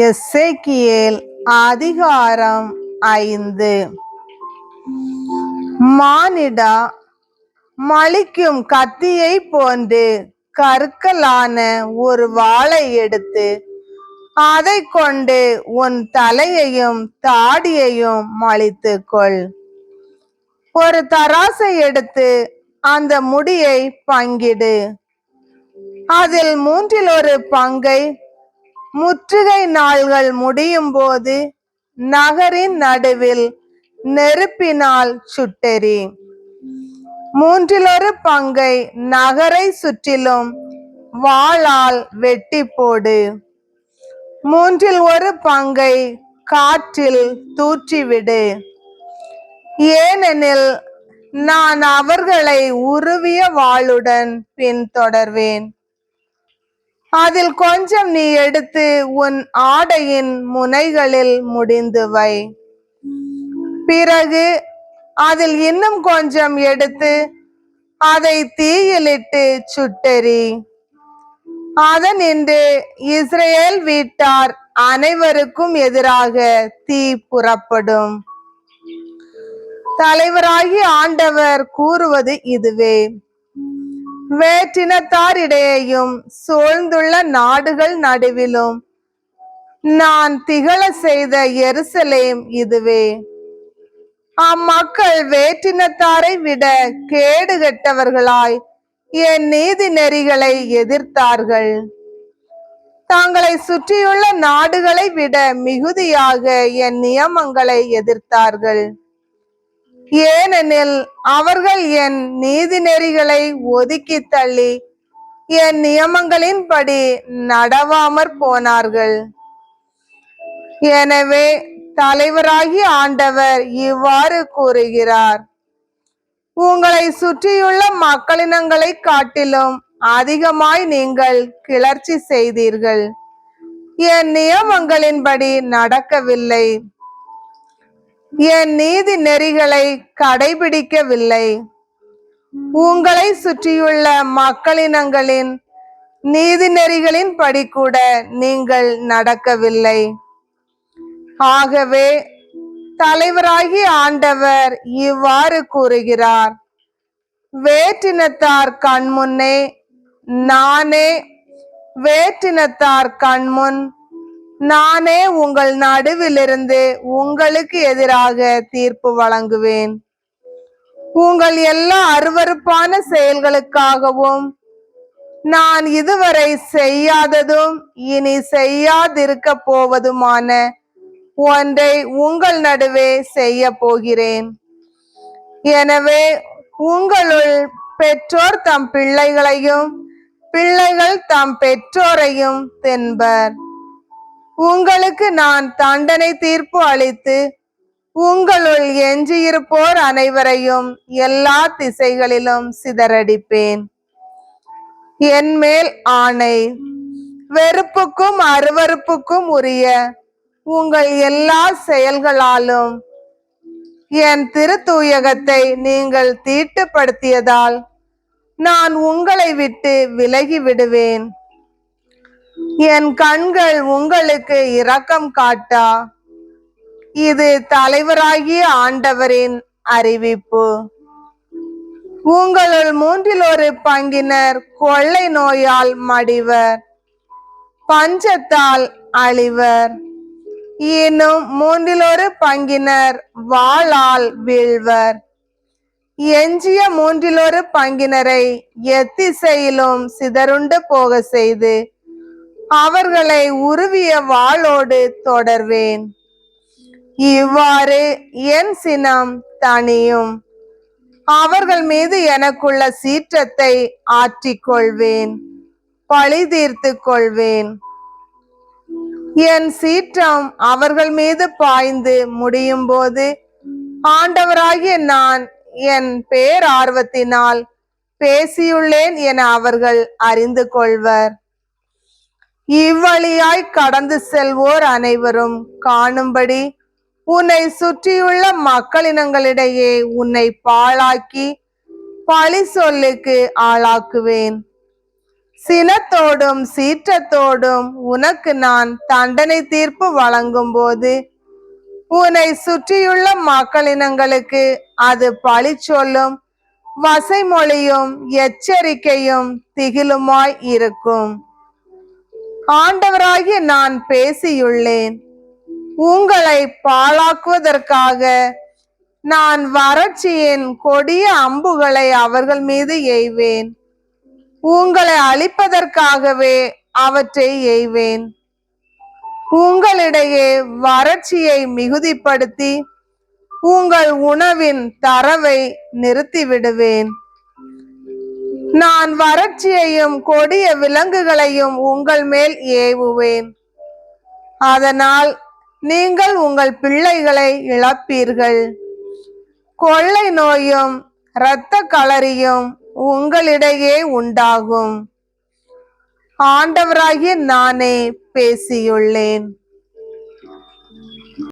எசேக்கியேல் அதிகாரம் 5. மானிடா, மலிக்கும் கத்தியை போன்று கற்களான ஒரு வாளை எடுத்து அதை கொண்டு உன் தலையையும் தாடியையும் மலித்துக்கொள். ஒரு தராசை எடுத்து அந்த முடியை பங்கிடு. அதில் 1/3 பங்கை முற்றுகை நாள்கள் முடியும் போது நகரின் நடுவில் நெருப்பினால் சுட்டெரி. 1/3 பங்கை நகரை சுற்றிலும் வாளால் வெட்டி போடு. 1/3 பங்கை காற்றில் தூற்றிவிடு. ஏனெனில் நான் அவர்களை உருவிய வாளுடன் பின்தொடர்வேன். அதில் கொஞ்சம் நீ எடுத்து உன் ஆடையின் முனைகளில் முடிந்து வை. பிறகு அதில் இன்னும் கொஞ்சம் எடுத்து அதை தீயிலிட்டு சுட்டெரி. அதனின்று இஸ்ரேல் வீட்டார் அனைவருக்கும் எதிராக தீ புறப்படும். தலைவராகிய ஆண்டவர் கூறுவது இதுவே: வேற்றினத்தாரிடையேயும் சூழ்ந்துள்ள நாடுகள் நடுவிலும் நான் திகழ செய்த எருசலேம் இதுவே. அம்மக்கள் வேற்றினத்தாரை விட கேடு கெட்டவர்களாய் என் நீதி நெறிகளை எதிர்த்தார்கள். தங்களை சுற்றியுள்ள நாடுகளை விட மிகுதியாக என் நியமங்களை எதிர்த்தார்கள். ஏனெனில் அவர்கள் என் நீதி நெறிகளை ஒதுக்கி தள்ளி என் நியமங்களின்படி நடவாமற் போனார்கள். எனவே தலைவராகிய ஆண்டவர் இவ்வாறு கூறுகிறார்: உங்களை சுற்றியுள்ள மக்களினங்களை காட்டிலும் அதிகமாய் நீங்கள் கிளர்ச்சி செய்தீர்கள். என் நியமங்களின்படி நடக்கவில்லை. என் நீதி நெறிகளை கடைபிடிக்கவில்லை. உங்களை சுற்றியுள்ள மக்களினங்களின் நீதி நெறிகளின் படி கூட நீங்கள் நடக்கவில்லை. ஆகவே தலைவராகிய ஆண்டவர் இவ்வாறு கூறுகிறார்: வேற்றினத்தார் கண்முன்னே வேற்றினத்தார் கண்முன் நானே உங்கள் நடுவிலிருந்து உங்களுக்கு எதிராக தீர்ப்பு வழங்குவேன். உங்கள் எல்லா அருவருப்பான செயல்களுக்காகவும் நான் இதுவரை செய்யாததும் இனி செய்யாதிருக்க போவதுமான ஒன்றை உங்கள் நடுவே செய்ய போகிறேன். எனவே உங்களுள் பெற்றோர் தம் பிள்ளைகளையும் பிள்ளைகள் தம் பெற்றோரையும் தின்பர். உங்களுக்கு நான் தண்டனை தீர்ப்பு அளித்து உங்களுள் எஞ்சியிருப்போர் அனைவரையும் எல்லா திசைகளிலும் சிதறடிப்பேன். என் மேல் ஆணை, வெறுப்புக்கும் அருவருப்புக்கும் உரிய உங்கள் எல்லா செயல்களாலும் என் திருத்தூயகத்தை நீங்கள் தீட்டுப்படுத்தியதால் நான் உங்களை விட்டு விலகி விடுவேன். என் கண்கள் உங்களுக்கு இரக்கம் காட்டா. இது தலைவராகிய ஆண்டவரின் அறிவிப்பு. உங்களுள் 1/3 பங்கினர் கொள்ளை நோயால் மடிவர், பஞ்சத்தால் அழிவர். இன்னும் 1/3 பங்கினர் வாளால் வீழ்வர். எஞ்சிய 1/3 பங்கினரை எத்திசையிலும் சிதறுண்டு போக செய்து அவர்களை உருவிய வாளோடு தொடர்வேன். இவ்வாறு என் சினம் தணியும். அவர்கள் மீது எனக்குள்ள சீற்றத்தை ஆற்றிக்கொள்வேன், பழி தீர்த்து கொள்வேன். என் சீற்றம் அவர்கள் மீது பாய்ந்து முடியும் போது ஆண்டவராகிய நான் என் பேரார்வத்தினால் பேசியுள்ளேன் என அவர்கள் அறிந்து கொள்வர். இவ்வழியாய் கடந்து செல்வோர் அனைவரும் காணும்படி உன்னை சுற்றியுள்ள மக்களினங்களிடையே உன்னை பாழாக்கி பழி சொல்லுக்கு ஆளாக்குவேன். சினத்தோடும் சீற்றத்தோடும் உனக்கு நான் தண்டனை தீர்ப்பு வழங்கும் போது உன்னை சுற்றியுள்ள மக்களினங்களுக்கு அது பழி சொல்லும் வசைமொழியும் எச்சரிக்கையும் திகிலுமாய் இருக்கும். ஆண்டவராகிய நான் பேசியுள்ளேன். உங்களை பாழாக்குவதற்காக நான் வறட்சியின் கொடிய அம்புகளை அவர்கள் மீது எய்வேன். உங்களை அழிப்பதற்காகவே அவற்றை எய்வேன். உங்களிடையே வறட்சியை மிகுதிப்படுத்தி உங்கள் உணவின் தரவை நிறுத்திவிடுவேன். நான் வறட்சியையும் கொடிய விலங்குகளையும் உங்கள் மேல் ஏவுவேன். அதனால் நீங்கள் உங்கள் பிள்ளைகளை இழப்பீர்கள். கொள்ளை நோயும் இரத்த களரியும் உங்களிடையே உண்டாகும். ஆண்டவராகிய நானே பேசியுள்ளேன்.